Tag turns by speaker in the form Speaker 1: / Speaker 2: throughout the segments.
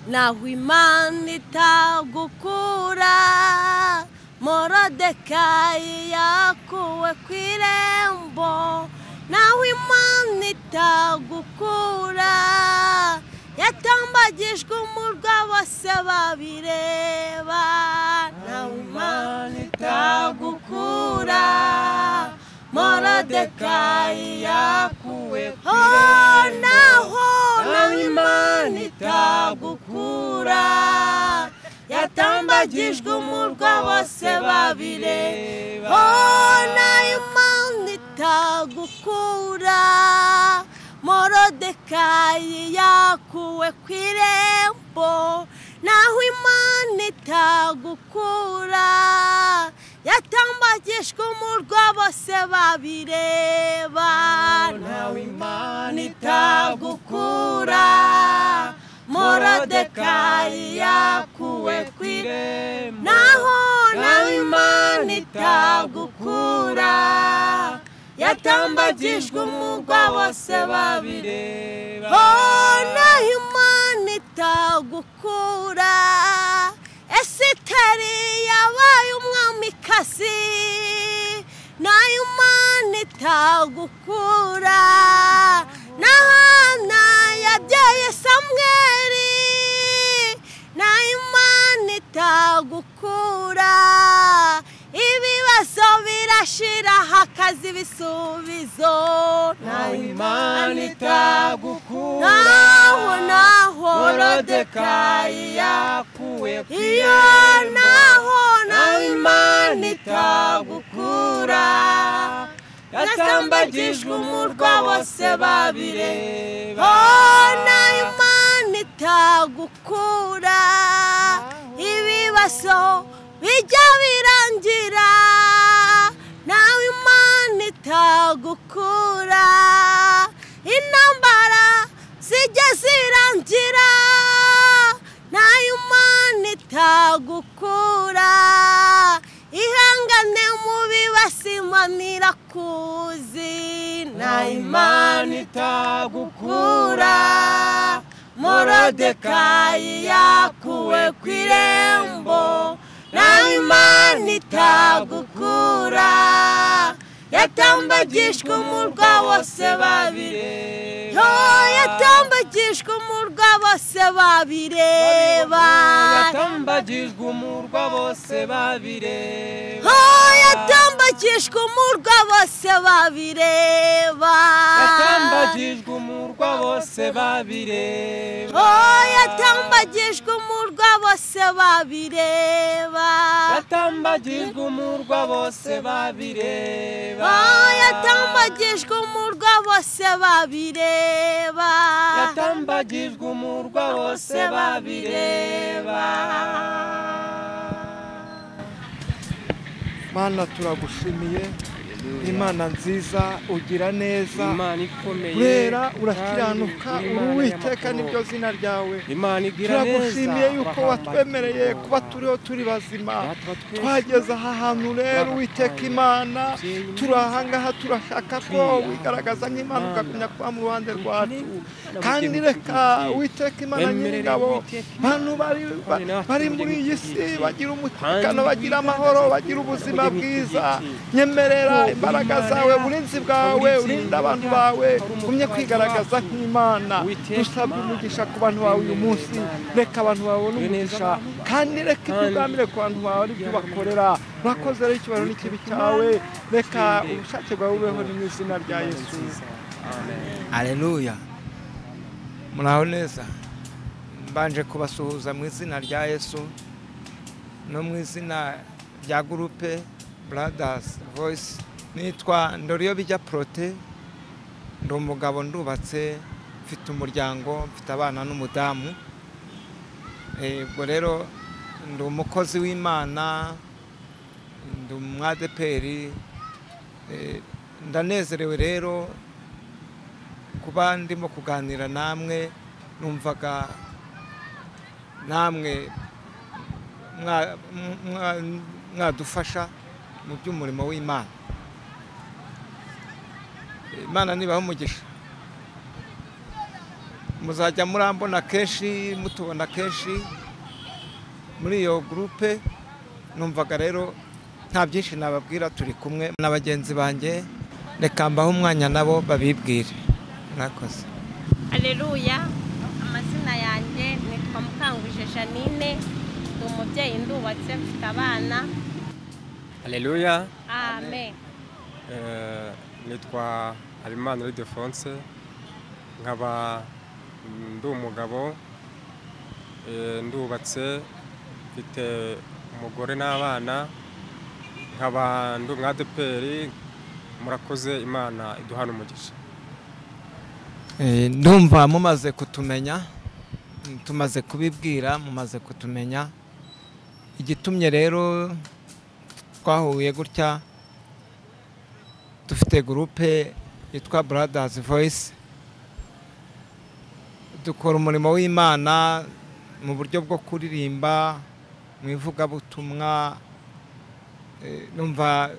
Speaker 1: naho Imana itagukura Morodekayi yakuwe ku irembo naho Imana itagukura yatambagijwe umurwa bose babireba naho Imana itagukura Morodekayi yakuwe ku irembo naho Imana itagukura yatambagijwe umurwa bose babireba naho Imana itagukura Morodekayi yakuwe ku irembo naho Imana itagukura yatambagijwe umurwa bose babireba naho Imana itagukura Morodekayi yakuwe ku irembo naho Imana itagukura yatambagijwe umurwa bose babireba naho Imana itagukura Esiteri yabaye umwamikazi naho Imana itagukura na Hana yabyaye Samweli naho Imana itagukura ibibazo birashira hakaza ibisubizo naho Imana itagukura naho Morodekayi yakuwe ku irembo naho Imana itagukura yatambagijwe umurwa bose babireba naho Imana itagukura ibibazo bijya birangira naho Imana itagukura intambara zijya zirangira naho Imana itagukura ihangane mu bibasimanira kuzi naho Imana itagukura Morodekayi yakuwe ku irembo naho Imana itagukura yatambagijwe umurwa bose babireba yatambagijwe umurwa bose babireba yatambagijwe umurwa bose babireba yatambagijwe umurwa bose babireba yatambagijwe umurwa bose babireba yatambagijwe umurwa bose babireba yatambagijwe umurwa bose babireba yatambagijwe umurwa bose babireba yatambagijwe umurwa bose babireba
Speaker 2: Mana turagushimiye Imana nziza ugira neza
Speaker 3: Imana ikomeye
Speaker 2: urera urakiranuka Uwiteka nibyo zina ryawe
Speaker 3: Imana igira neza
Speaker 2: turagushimiye yuko watwemereye kuba turiho turi bazima twageze aha hantu rero Uwiteka Imana turahangaha turashaka ko wigaragaza nk'Imana ukagumya kuba mu ruhande rwacu kandi reka Uwiteka Imana nyir'ingabo bantu bari muri iyi si bagira umutekano bagira amahoro bagira ubuzima bwiza nyemerera imbaraga zawe uburinzi bwawe urinda abantu bawe umye kwigaragaza nk'Imana dusabye umugisha ku bantu bawe uyu munsi reka abantu babone umugisha kandi reka itugamire ku bantu bawe aribyo bakorera urakoze rero ikibazo n'ikibi cyawe reka ubushake bwawe bubeho mu izina rya Yesu Haleluya muraho neza mbanje kubasuhuza mu izina rya Yesu no mu izina rya groupe Brothers Voice nitwa Ndoriyobijya Prote ndi umugabo ndubatse mfite umuryango mfite abana n'umudamu ubwo rero ndi umukozi w'Imana ndi umwadeperi ndanezerewe rero kuba ndimo kuganira namwe numvaga namwe mwadufasha mu by'umurimo w'Imana Imana nibaho umugisha muzajya murambona kenshi mutubona kenshi muri iyo groupe. Numvaga rero nta byinshi nababwira, turi kumwe n'abagenzi banjye, reka mbaho umwanya nabo babibwire. Mwakoze.
Speaker 1: Haleluya. Amazina yanjye nitwa Mukanguje Janine, ndi umubyeyi ndubatse mfite abana.
Speaker 3: Haleluya.
Speaker 1: Amen.
Speaker 3: Nitwa Habimana Ildefonse, nkaba ndi umugabo, ndubatse mfite umugore n'abana, nkaba ndi umwadeperi. Murakoze, Imana iduhana umugisha.
Speaker 2: Ndumva mumaze kutumenya, tumaze kubibwira, mumaze kutumenya. Igitumye rero twahuye gutya, dufite groupe yitwa Brothers Voice, dukora umurimo w'Imana mu buryo bwo kuririmba, mu ivugabutumwa. Numva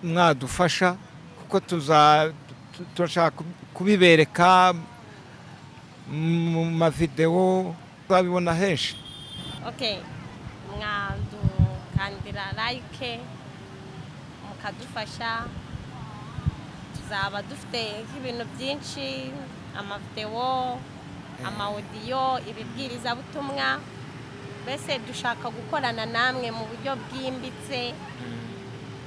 Speaker 2: mwadufasha kuko turashaka kubibereka mu mavideo, twabibona henshi.
Speaker 1: Okay, mwadukandira like mukadufasha, tuzaba dufite ibintu byinshi, amavideo, amaudio, ibibwiriza butumwa. Bese dushaka gukorana namwe mu buryo bwimbitse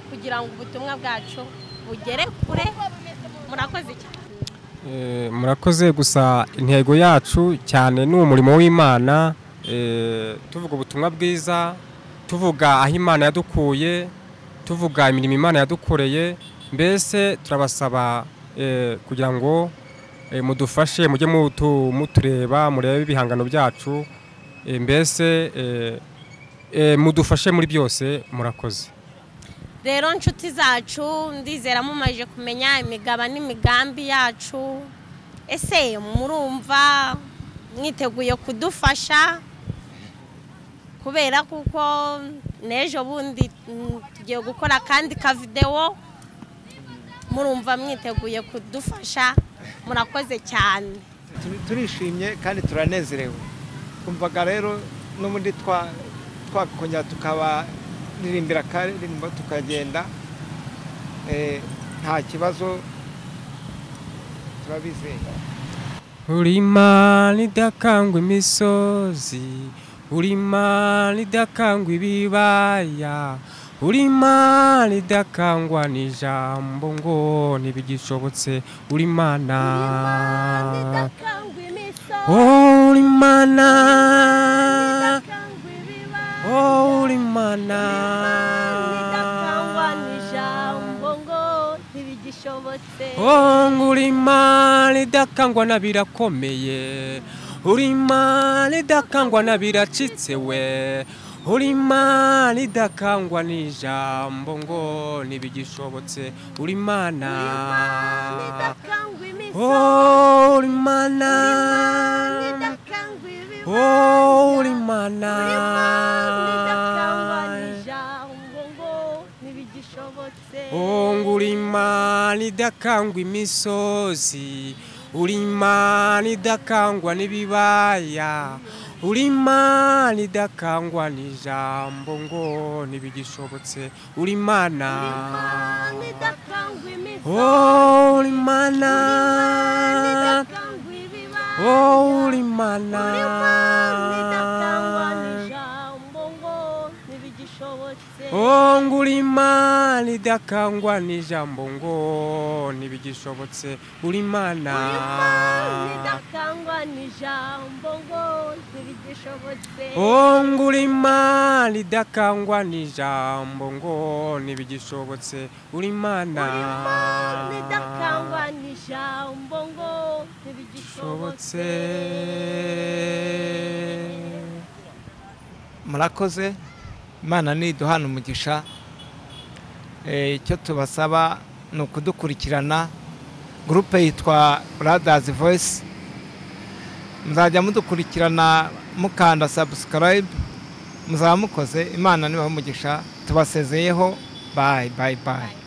Speaker 1: kugira ngo ubutumwa bwacu bugere kure. Murakoze cyane.
Speaker 3: Murakoze. Gusa intego yacu cyane ni umurimo w'Imana, tuvuga ubutumwa bwiza, tuvuga aho Imana yadukuye, tuvuga imirimo Imana yadukoreye. Mbese turabasaba kugira ngo mudufashe, mujye mutureba, murebe ibihangano byacu, mbese mudufashe muri byose. Murakoze.
Speaker 1: Rero nshuti zacu, ndizera mumaje kumenya imigaba n'imigambi yacu. Ese murumva mwiteguye kudufasha? Kubera kuko nejo bundi tugiye gukora kandi ka video, murumva mwiteguye kudufasha? Murakoze cyane.
Speaker 2: Turishimye kandi turanezerewe. Kumvaga rero n'ubundi twakongera tukaba nirimbira karirimbo tukagenda, nta kibazo, turabizeye.
Speaker 3: Uri Imana idakangwa imisozi, uri Imana idakangwa ibibaya, uri Imana idakangwa n'ijambo ngo ntibigishobotse. Uri Imana, oh uri Imana, oh uri Imana, oh uri Imana idakangwa na birakomeye, uri Imana idakangwa na biracitse we, uri Imana idakangwa n'ijambo ngo ntibigishobotse. Uri Imana, oh uri Imana, oh uri Imana, oh uri Imana idakangwa imisozi, uri Imana idakangwa n'ibibaya, uri Imana idakangwa n'ijambo ngo ntibigishobotse. Uri Imana, oh uri Imana, oh uri Imana, oh uri Imana idakangwa n'ijambo ngo ntibigishobotse. Uri Imana, oh uri Imana idakangwa n'ijambo ngo ntibigishobotse. Uri Imana,
Speaker 2: murakoze. Imana niduhana umugisha. Icyo tubasaba ni ukudukurikirana. Groupe yitwa Brothers Voice, muzajya mudukurikirana mukanda subscribe, muzaba mukoze. Imana nibahe umugisha. Tubasezeyeho. Bye bye bye.